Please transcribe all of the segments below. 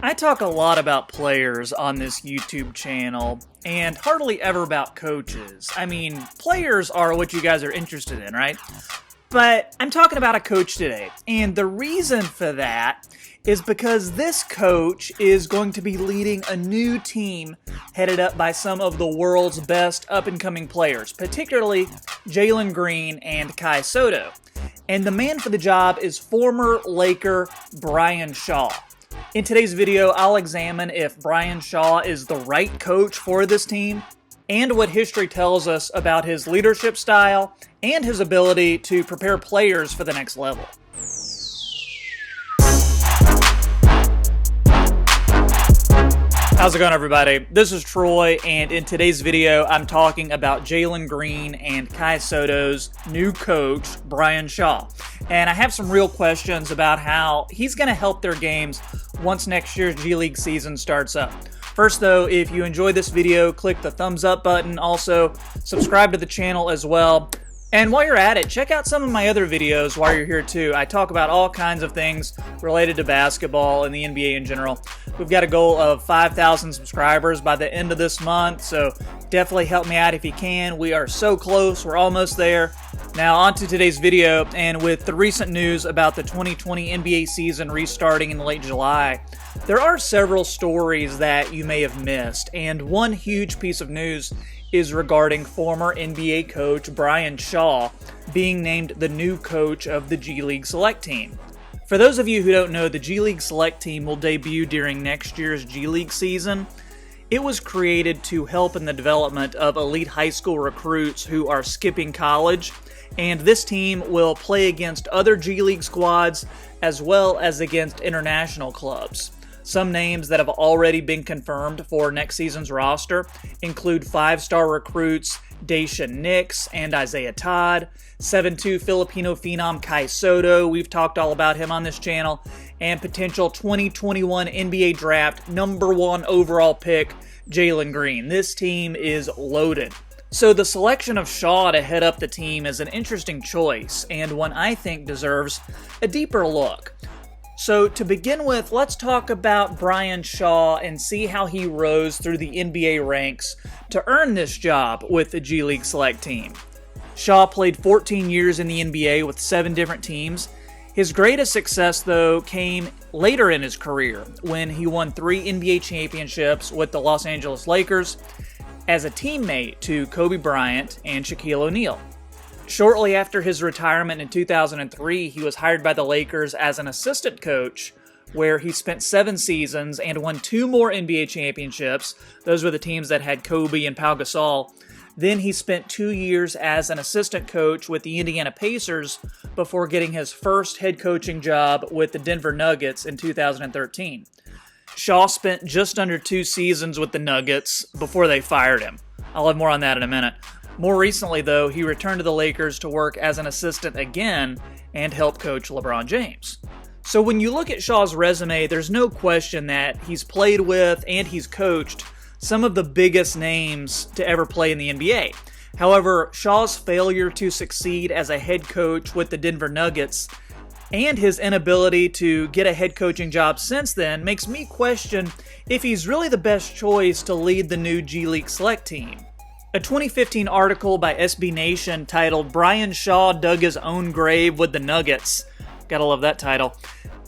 I talk a lot about players on this YouTube channel, and hardly ever about coaches. I mean, players are what you guys are interested in, right? But I'm talking about a coach today, and the reason for that is because this coach is going to be leading a new team headed up by some of the world's best up-and-coming players, particularly Jalen Green and Soto. And the man for the job is former Laker Brian Shaw. In today's video, I'll examine if Brian Shaw is the right coach for this team, and what history tells us about his leadership style and his ability to prepare players for the next level. How's it going, everybody? This is Troy, and in today's video, I'm talking about Jalen Green and Soto's new coach, Brian Shaw. And I have some real questions about how he's going to help their games once next year's G League season starts up. First, though, if you enjoyed this video, click the thumbs up button. Also, subscribe to the channel as well. And while you're at it, check out some of my other videos while you're here too. I talk about all kinds of things related to basketball and the NBA in general. We've got a goal of 5,000 subscribers by the end of this month, so definitely help me out if you can. We are so close, we're almost there. Now on to today's video, and with the recent news about the 2020 NBA season restarting in late July, there are several stories that you may have missed, and one huge piece of news is regarding former NBA coach Brian Shaw being named the new coach of the G League Select Team. For those of you who don't know, the G League Select Team will debut during next year's G League season. It was created to help in the development of elite high school recruits who are skipping college, and this team will play against other G League squads as well as against international clubs. Some names that have already been confirmed for next season's roster include 5-star recruits Daishen Nix and Isaiah Todd, 7'2" Filipino phenom Soto, we've talked all about him on this channel, and potential 2021 NBA draft #1 overall pick Jalen Green. This team is loaded. So the selection of Shaw to head up the team is an interesting choice, and one I think deserves a deeper look. So to begin with, let's talk about Brian Shaw and see how he rose through the NBA ranks to earn this job with the G League Select Team. Shaw played 14 years in the NBA with 7 different teams. His greatest success, though, came later in his career when he won 3 NBA championships with the Los Angeles Lakers as a teammate to Kobe Bryant and Shaquille O'Neal. Shortly after his retirement in 2003, he was hired by the Lakers as an assistant coach, where he spent 7 seasons and won 2 more NBA championships. Those were the teams that had Kobe and Pau Gasol. Then he spent 2 years as an assistant coach with the Indiana Pacers before getting his first head coaching job with the Denver Nuggets in 2013. Shaw spent just under 2 seasons with the Nuggets before they fired him. I'll have more on that in a minute. More recently, though, he returned to the Lakers to work as an assistant again and help coach LeBron James. So when you look at Shaw's resume, there's no question that he's played with and he's coached some of the biggest names to ever play in the NBA. However, Shaw's failure to succeed as a head coach with the Denver Nuggets and his inability to get a head coaching job since then makes me question if he's really the best choice to lead the new G League Select Team. A 2015 article by SB Nation titled "Brian Shaw Dug His Own Grave with the Nuggets," gotta love that title,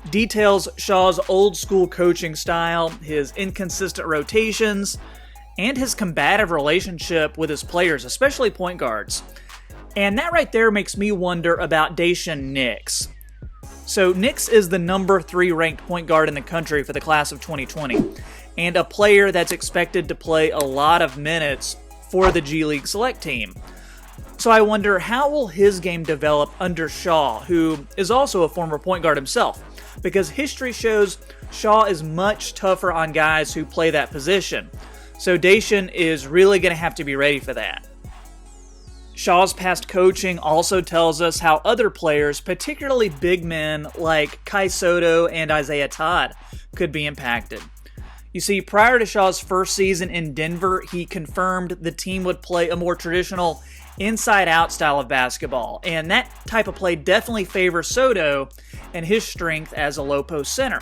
details Shaw's old-school coaching style, his inconsistent rotations, and his combative relationship with his players, especially point guards. And that right there makes me wonder about Daishen Nix. So Nix is the #3 ranked point guard in the country for the class of 2020, and a player that's expected to play a lot of minutes for the G League Select Team. So I wonder, how will his game develop under Shaw, who is also a former point guard himself? Because history shows Shaw is much tougher on guys who play that position. So Daishen is really going to have to be ready for that. Shaw's past coaching also tells us how other players, particularly big men like Soto and Isaiah Todd, could be impacted. You see, prior to Shaw's first season in Denver, he confirmed the team would play a more traditional inside-out style of basketball, and that type of play definitely favors Soto and his strength as a low-post center.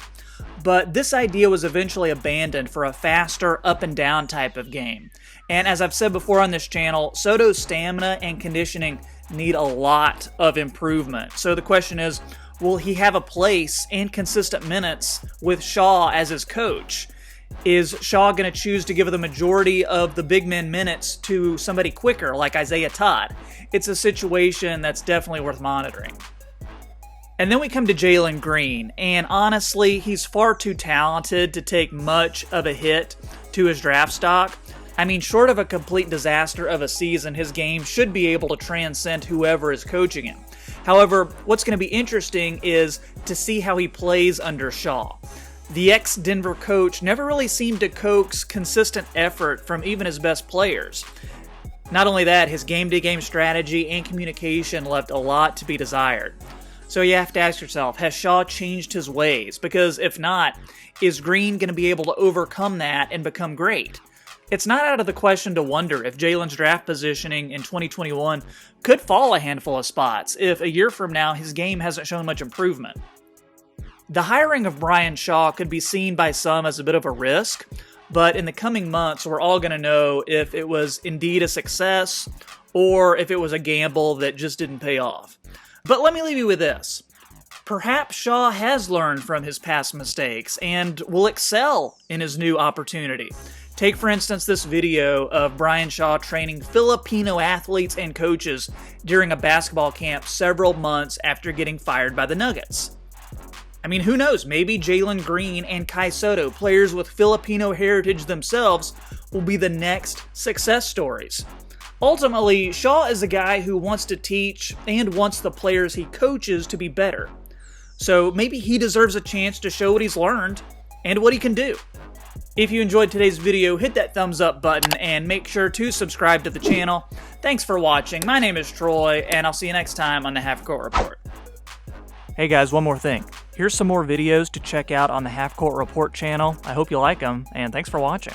but this idea was eventually abandoned for a faster up and down type of game. And as I've said before on this channel, Soto's stamina and conditioning need a lot of improvement. So the question is, will he have a place and consistent minutes with Shaw as his coach? Is Shaw going to choose to give the majority of the big men minutes to somebody quicker like Isaiah Todd? It's a situation that's definitely worth monitoring. And then we come to Jalen Green, and honestly, he's far too talented to take much of a hit to his draft stock. I mean, short of a complete disaster of a season, his game should be able to transcend whoever is coaching him. However, what's going to be interesting is to see how he plays under Shaw. The ex-Denver coach never really seemed to coax consistent effort from even his best players. Not only that, his game-to-game strategy and communication left a lot to be desired. So you have to ask yourself, has Shaw changed his ways? Because if not, is Green going to be able to overcome that and become great? It's not out of the question to wonder if Jalen's draft positioning in 2021 could fall a handful of spots if a year from now his game hasn't shown much improvement. The hiring of Brian Shaw could be seen by some as a bit of a risk, but in the coming months we're all going to know if it was indeed a success or if it was a gamble that just didn't pay off. But let me leave you with this. Perhaps Shaw has learned from his past mistakes and will excel in his new opportunity. Take, for instance, this video of Brian Shaw training Filipino athletes and coaches during a basketball camp several months after getting fired by the Nuggets. I mean, who knows? Maybe Jalen Green and Soto, players with Filipino heritage themselves, will be the next success stories. Ultimately, Shaw is a guy who wants to teach and wants the players he coaches to be better. So maybe he deserves a chance to show what he's learned and what he can do. If you enjoyed today's video, hit that thumbs up button and make sure to subscribe to the channel. Thanks for watching. My name is Troy, and I'll see you next time on the Half Court Report. Hey guys, one more thing. Here's some more videos to check out on the Half Court Report channel. I hope you like them, and thanks for watching.